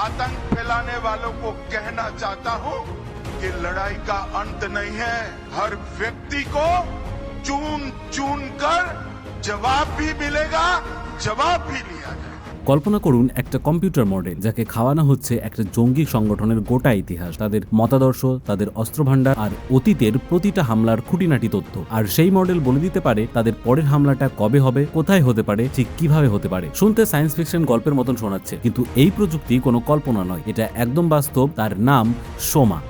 आतंक फैलाने वालों को कहना चाहता हूं कि लड़ाई का अंत नहीं है, हर व्यक्ति को चुन चुन कर जवाब भी मिलेगा, जवाब भी लिया जाएगा। কল্পনা করুন একটা কম্পিউটার মডেল যাকে খাওয়ানো হচ্ছে একটা জঙ্গি সংগঠনের গোটা ইতিহাস, তাদের মতাদর্শ, তাদের অস্ত্রভান্ডার আর অতীতের প্রতিটা হামলার খুঁটিনাটি তথ্য। আর সেই মডেল বলে দিতে পারে তাদের পরের হামলাটা কবে হবে, কোথায় হতে পারে, ঠিক কিভাবে হতে পারে। শুনতে সায়েন্স ফিকশন গল্পের মতন শোনাচ্ছে, কিন্তু এই প্রযুক্তি কোনো কল্পনা নয়, এটা একদম বাস্তব। তার নাম সোমা।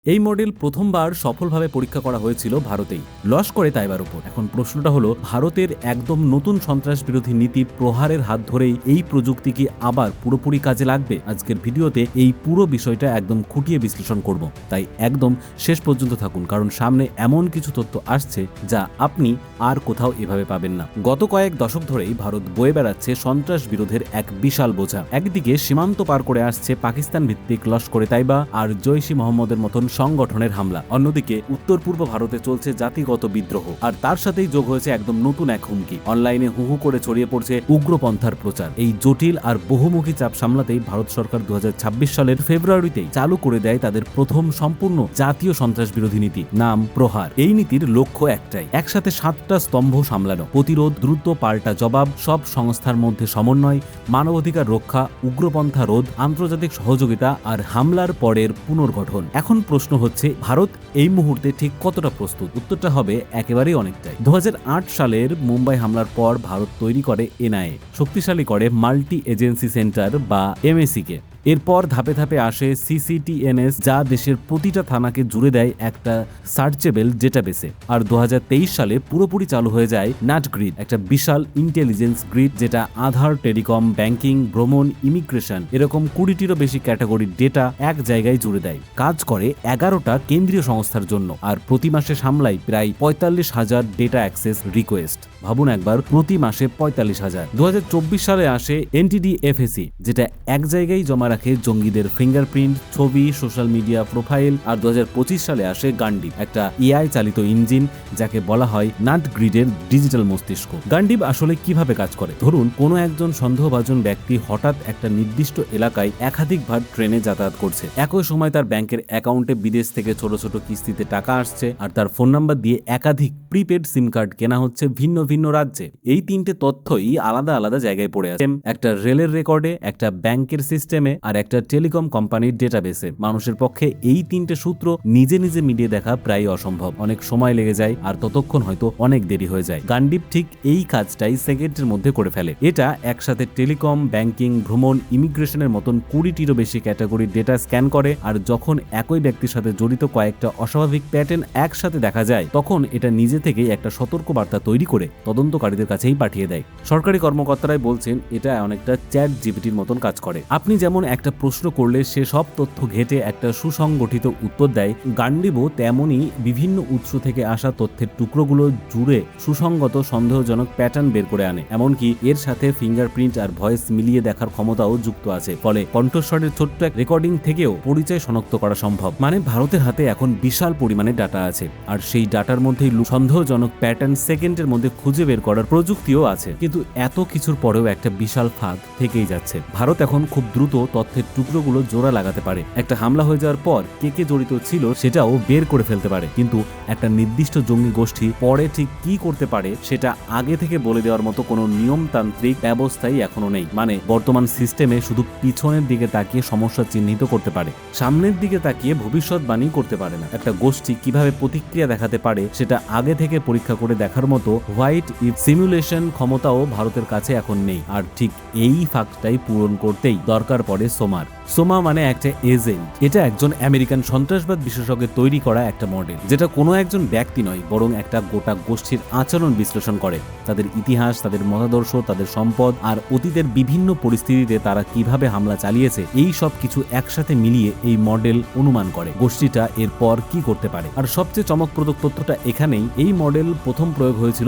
এই মডেল প্রথমবার সফলভাবে পরীক্ষা করা হয়েছিল ভারতেই, লস্করে তাইবার উপর। এখন প্রশ্নটা হলো, ভারতের একদম নতুন সন্ত্রাস বিরোধী নীতি প্রহারের হাত ধরেই এই প্রযুক্তি কি আবার পুরোপুরি কাজে লাগবে? আজকের ভিডিওতে এই পুরো বিষয়টা একদম খুঁটিয়ে বিশ্লেষণ করব, তাই একদম শেষ পর্যন্ত থাকুন, কারণ সামনে এমন কিছু তথ্য আসছে যা আপনি আর কোথাও এভাবে পাবেন না। গত কয়েক দশক ধরেই ভারত বয়ে বেড়াচ্ছে সন্ত্রাস বিরোধের এক বিশাল বোঝা। একদিকে সীমান্ত পার করে আসছে পাকিস্তান ভিত্তিক লস্করে তাইবা আর জৈশ-ই মোহাম্মদের মতন সংগঠনের হামলা, অন্যদিকে উত্তর পূর্ব ভারতে চলছে জাতিগত বিদ্রোহ, আর তার সাথেই যোগ হয়েছে একদম নতুন এক হুমকি। অনলাইনে হুহু করে ছড়িয়ে পড়ছে উগ্রপন্থার প্রচার। এই জটিল আর বহুমুখী চাপ সামলাতেই ভারত সরকার 2026 সালের ফেব্রুয়ারিতেই চালু করে দেয় তাদের প্রথম সম্পূর্ণ জাতীয় সন্ত্রাস বিরোধী নীতি, নাম প্রহার। এই নীতির লক্ষ্য একটাই, একসাথে 7টা স্তম্ভ সামলানো: প্রতিরোধ, দ্রুত পাল্টা জবাব, সব সংস্থার মধ্যে সমন্বয়, মানবাধিকার রক্ষা, উগ্রপন্থা রোধ, আন্তর্জাতিক সহযোগিতা আর হামলার পরের পুনর্গঠন। এখন প্রশ্ন হচ্ছে, ভারত এই মুহূর্তে ঠিক কতটা প্রস্তুত? উত্তরটা হবে একেবারেই অনেকটাই। 2008 সালের মুম্বাই হামলার পর ভারত তৈরি করে এনআইএ, শক্তিশালী করে মাল্টি এজেন্সি সেন্টার বা এমএসি কে। এরপর ধাপে ধাপে আসে সিসিটিএনএস, যা দেশের প্রতিটা থানাকে জুড়ে দেয় একটা সার্চেবল ডেটাবেসে। আর 2023 সালে পুরোপুরি চালু হয়ে যায় নাট গ্রিড, একটা বিশাল ইন্টেলিজেন্স গ্রিড, যেটা আধার, টেলিকম, ব্যাংকিং, ভ্রমণ, ইমিগ্রেশন এরকম 20টিরও বেশি ক্যাটাগরির ডেটা এক জায়গায় জুড়ে দেয়। কাজ করে 11টা কেন্দ্রীয় সংস্থার জন্য, আর প্রতি মাসে সামলায় প্রায় 45,000 ডেটা অ্যাক্সেস রিকোয়েস্ট। ভাবুন একবার, প্রতি মাসে 45,000। 2024 সালে আসে এনটিডিএফএসি, যেটা এক জায়গায় জমা রাখে জঙ্গিদের ফিঙ্গারপ্রিন্ট, ছবি, সোশ্যাল মিডিয়া প্রোফাইল। আর 2025 সালে আসে গান্ডিব, একটা এআই চালিত ইঞ্জিন, যাকে বলা হয় নাট গ্রিডের ডিজিটাল মস্তিষ্ক। গান্ডিব আসলে কিভাবে কাজ করে? ধরুন, কোনো একজন সন্দেহভাজন ব্যক্তি হঠাৎ একটা নির্দিষ্ট এলাকায় একাধিকবার ট্রেনে যাতায়াত করছে। একই সময় তার ব্যাংকের অ্যাকাউন্টে বিদেশ থেকে ছোট ছোট কিস্তিতে টাকা আসছে, আর তার ফোন নাম্বার দিয়ে একাধিক প্রিপেড সিম কার্ড কেনা হচ্ছে ভিন্ন ভিন্ন রাজ্যে। এই 3টে তথ্যই আলাদা আলাদা জায়গায় পড়ে আছে, একটা রেলের রেকর্ডে, একটা ব্যাংকের সিস্টেমে আর একটা টেলিকম কোম্পানির ডেটাবেসে। মানুষের পক্ষে এই 3টে সূত্র নিজে নিজে মিলিয়ে দেখা প্রায় অসম্ভব। অনেক সময় লেগে যায়, আর ততক্ষণ হয়তো অনেক দেরি হয়ে যায়। গান্ডিব ঠিক এই কাজটাই সেকেন্ডের মধ্যে করে ফেলে। এটা একসাথে টেলিকম, ব্যাংকিং, ভ্রমণ, ইমিগ্রেশনের মতন 20টিরও বেশি ক্যাটাগরির ডেটা স্ক্যান করে, আর যখন একই ব্যক্তির সাথে জড়িত কয়েকটা অস্বাভাবিক প্যাটার্ন একসাথে দেখা যায়, তখন এটা নিজে থেকেই একটা সতর্ক বার্তা তৈরি করে তদন্তকারীদের কাছেই পাঠিয়ে দেয়। সরকারি কর্মকর্তারাই বলছেন, এটা অনেকটা চ্যাট জিপিটির মতন কাজ করে। আপনি যেমন একটা প্রশ্ন করলে সে সব তথ্য ঘেটে একটা সুসংগঠিত উত্তর দেয়, গান্ডিবও তেমনই বিভিন্ন উৎস থেকে আসা তথ্যের টুকরোগুলো জুড়ে সুসংগত সন্দেহজনক প্যাটার্ন বের করে আনে। এমনকি এর সাথে ফিঙ্গারপ্রিন্ট আর ভয়েস মিলিয়ে দেখার ক্ষমতাও যুক্ত আছে, ফলে কণ্ঠস্বরের ছোট্ট এক রেকর্ডিং থেকেও পরিচয় শনাক্ত করা সম্ভব। মানে ভারতের হাতে এখন বিশাল পরিমাণে ডাটা আছে, আর সেই ডাটার মধ্যেই সন্দেহজনক প্যাটার্ন সেকেন্ডের মধ্যে খুঁজে বের করার প্রযুক্তিও আছে। কিন্তু এত কিছুর পরেও একটা বিশাল ফাঁক থেকেই যাচ্ছে। ভারত এখন খুব দ্রুত তথ্যের টুকরোগুলো জোড়া লাগাতে পারে। একটা হামলা হয়ে যাওয়ার পর কে কে জড়িত ছিল সেটাও বের করে ফেলতে পারে, কিন্তু একটা নির্দিষ্ট জঙ্গি গোষ্ঠী পরে ঠিক কি করতে পারে সেটা আগে থেকে বলে দেওয়ার মতো কোনো নিয়মতান্ত্রিক ব্যবস্থাই এখনো নেই। মানে বর্তমান সিস্টেমে শুধু পিছনের দিকে তাকিয়ে সমস্যা চিহ্নিত করতে পারে, সামনের দিকে তাকিয়ে ভবিষ্যৎবাণী করতে পারে না। একটা গোষ্ঠী কিভাবে প্রতিক্রিয়া দেখাতে পারে সেটা আগে থেকে পরীক্ষা করে দেখার মতো হোয়াইট ইফ সিমুলেশন ক্ষমতাও ভারতের কাছে এখন নেই। আর ঠিক এই ফাঁকটাই পূরণ করতেই দরকার পড়ে সোমার। সোমা মানে একটা এজেন্ট। এটা একজন আমেরিকান সন্ত্রাসবাদ বিশেষজ্ঞের তৈরি করা একটা মডেল, যেটা কোনো একজন ব্যক্তি নয়, বরং একটা গোটা গোষ্ঠীর আচরণ বিশ্লেষণ করে। তাদের ইতিহাস, তাদের মতাদর্শ, তাদের সম্পদ আর অতীতের বিভিন্ন পরিস্থিতিতে তারা কিভাবে হামলা চালিয়েছে, এই সব কিছু একসাথে মিলিয়ে এই মডেল অনুমান করে গোষ্ঠীটা এরপর কি করতে পারে। আর সবচেয়ে চমকপ্রদ তথ্যটা এখানেই, এই মডেল প্রথম প্রয়োগ হয়েছিল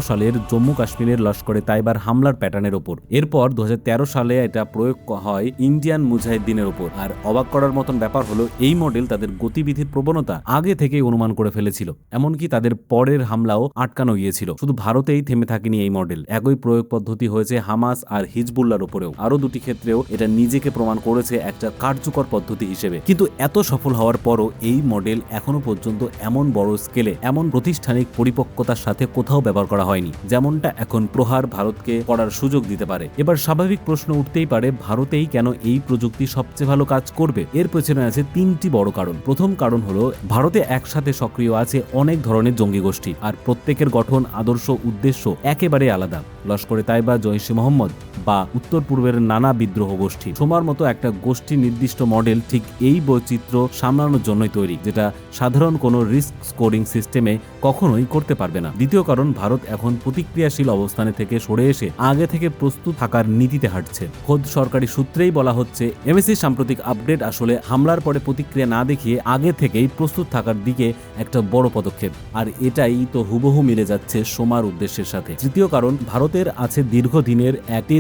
সালের জম্মু কাশ্মীরের লস্করে তাইবার হামলার প্যাটার্নের ওপর। এরপর 2013 সালে এটা প্রয়োগ হয় ইন্ডিয়ান মুজাহিদ্দিনের ওপর। আর অবাক করার মতন ব্যাপার হলো এই মডেল তাদের গতিবিধির প্রবণতা আগে থেকেই অনুমান করে ফেলেছিল, এমনকি তাদের পরের হামলাও আটকানো গিয়েছিল। শুধু ভারতেই থেমে থাকেনি এই মডেল, একই প্রয়োগ পদ্ধতি হয়েছে হামাস আর হিজবুল্লাহর উপরেও। আরো দুটি ক্ষেত্রেও এটা নিজেকে প্রমাণ করেছে একটা কার্যকর পদ্ধতি হিসেবে। কিন্তু এত সফল হওয়ার পরও এই মডেল এখনো পর্যন্ত এমন বড় স্কেলে, এমন প্রাতিষ্ঠানিক পরিপক্কতার সাথে কোথাও ব্যবহার করা হয়নি, যেমনটা এখন প্রহার ভারতকে করার সুযোগ দিতে পারে। এবার স্বাভাবিক প্রশ্ন উঠতেই পারে, ভারতেই কেন এই প্রযুক্তি সবচেয়ে ভালো কাজ করবে? এর পেছনে আছে তিনটি বড় কারণ। প্রথম কারণ হলো ভারতে একসাথে সক্রিয় আছে অনেক ধরনের জঙ্গি গোষ্ঠী, আর প্রত্যেকের গঠন, আদর্শ, উদ্দেশ্য একেবারে আলাদা। লস্করে তাইবা, জৈশে মোহাম্মদ বা উত্তর পূর্বের নানা বিদ্রোহ গোষ্ঠী, সোমার মতো একটা গোষ্ঠী নির্দিষ্ট মডেল ঠিক এই বৈচিত্র্য সামলানোর জন্যই তৈরি, যেটা সাধারণ কোনো রিস্ক স্কোরিং সিস্টেমে কখনোই করতে পারবে না। দ্বিতীয় কারণ, ভারত এখন প্রতিক্রিয়াশীল অবস্থানে থেকে সরে এসে আগে থেকে প্রস্তুত থাকার নীতিতে হাঁটছে। খোদ সরকারি সূত্রেই বলা হচ্ছে, এমএসি সাম্প্রতিক আপডেট আসলে হামলার পরে প্রতিক্রিয়া না দেখিয়ে আগে থেকেই প্রস্তুত থাকার দিকে একটা বড় পদক্ষেপ, আর এটাই তো হুবহু মিলে যাচ্ছে সোমার উদ্দেশ্যের সাথে। তৃতীয় কারণ, ভারতের আছে দীর্ঘদিনের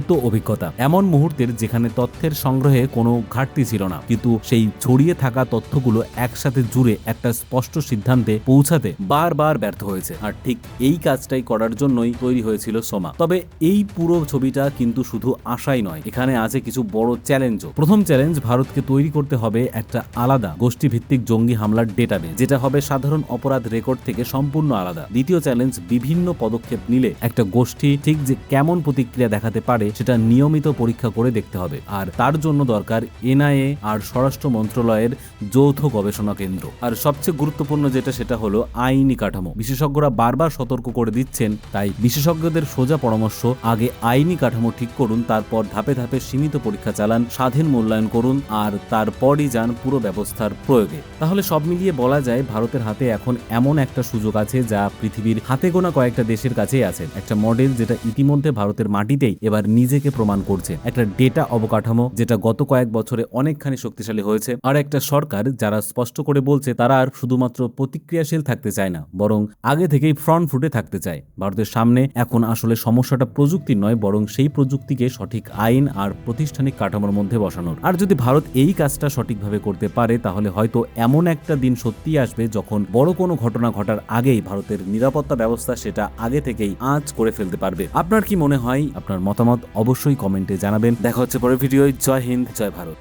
তো অভিজ্ঞতা, এমন মুহূর্তের যেখানে তথ্যের সংগ্রহে কোনো ঘাটতি ছিল না, কিন্তু সেই ছড়িয়ে থাকা তথ্যগুলো একসাথে জুড়ে একটা স্পষ্ট সিদ্ধান্তে পৌঁছাতে বারবার ব্যর্থ হয়েছে। আর ঠিক এই কাজটাই করার জন্যই তৈরি হয়েছিল সোমা। তবে এই পুরো ছবিটা কিন্তু শুধু আশাই নয়, এখানে আছে কিছু বড় চ্যালেঞ্জও। প্রথম চ্যালেঞ্জ, ভারতকে তৈরি করতে হবে একটা আলাদা গোষ্ঠীভিত্তিক জঙ্গি হামলার ডেটাবেস, যেটা হবে সাধারণ অপরাধ রেকর্ড থেকে সম্পূর্ণ আলাদা। দ্বিতীয় চ্যালেঞ্জ, বিভিন্ন পদক্ষেপ নিলে একটা গোষ্ঠী ঠিক যে কেমন প্রতিক্রিয়া দেখাতে পারে সেটা নিয়মিত পরীক্ষা করে দেখতে হবে, আর তার জন্য দরকার এনআইএ আর স্বরাষ্ট্র মন্ত্রণালয়ের যৌথ গবেষণা কেন্দ্র। আর সবচেয়ে গুরুত্বপূর্ণ যেটা, সেটা হলো আইনি কাঠামো। বিশেষজ্ঞরা বারবার সতর্ক করে দিচ্ছেন, তাই বিশেষজ্ঞদের সোজা পরামর্শ, আগে আইনি কাঠামো ঠিক করুন, তারপর ধাপে ধাপে সীমিত পরীক্ষা চালান, স্বাধীন মূল্যায়ন করুন, আর তারপরই যান পুরো ব্যবস্থার প্রয়োগে। তাহলে সব মিলিয়ে বলা যায়, ভারতের হাতে এখন এমন একটা সুযোগ আছে যা পৃথিবীর হাতে গোনা কয়েকটা দেশের কাছেই আছে। একটা মডেল যেটা ইতিমধ্যে ভারতের মাটিতেই এবার নিজেকে প্রমাণ করছে, একটা ডেটা অবকাঠামো যেটা গত কয়েক বছরে অনেকখানি শক্তিশালী হয়েছে, আর একটা সরকার যারা স্পষ্ট করে বলছে তারা আর শুধুমাত্র প্রতিক্রিয়াশীল থাকতে চায় না, বরং আগে থেকেই ফ্রন্ট ফুটে থাকতে চায়। ভারতের সামনে এখন আসলে সমস্যাটা প্রযুক্তির নয়, বরং সেই প্রযুক্তিকে সঠিক আইন আর প্রাতিষ্ঠানিক কাঠামোর মধ্যে বসানোর। আর যদি ভারত এই কাজটা সঠিকভাবে করতে পারে, তাহলে হয়তো এমন একটা দিন সত্যিই আসবে যখন বড় কোনো ঘটনা ঘটার আগেই ভারতের নিরাপত্তা ব্যবস্থা সেটা আগে থেকেই আঁচ করে ফেলতে পারবে। আপনার কি মনে হয়? আপনার মতামত অবশ্যই কমেন্টে জানাবেন। দেখা হচ্ছে পরের ভিডিওয়। জয় হিন্দ, জয় ভারত।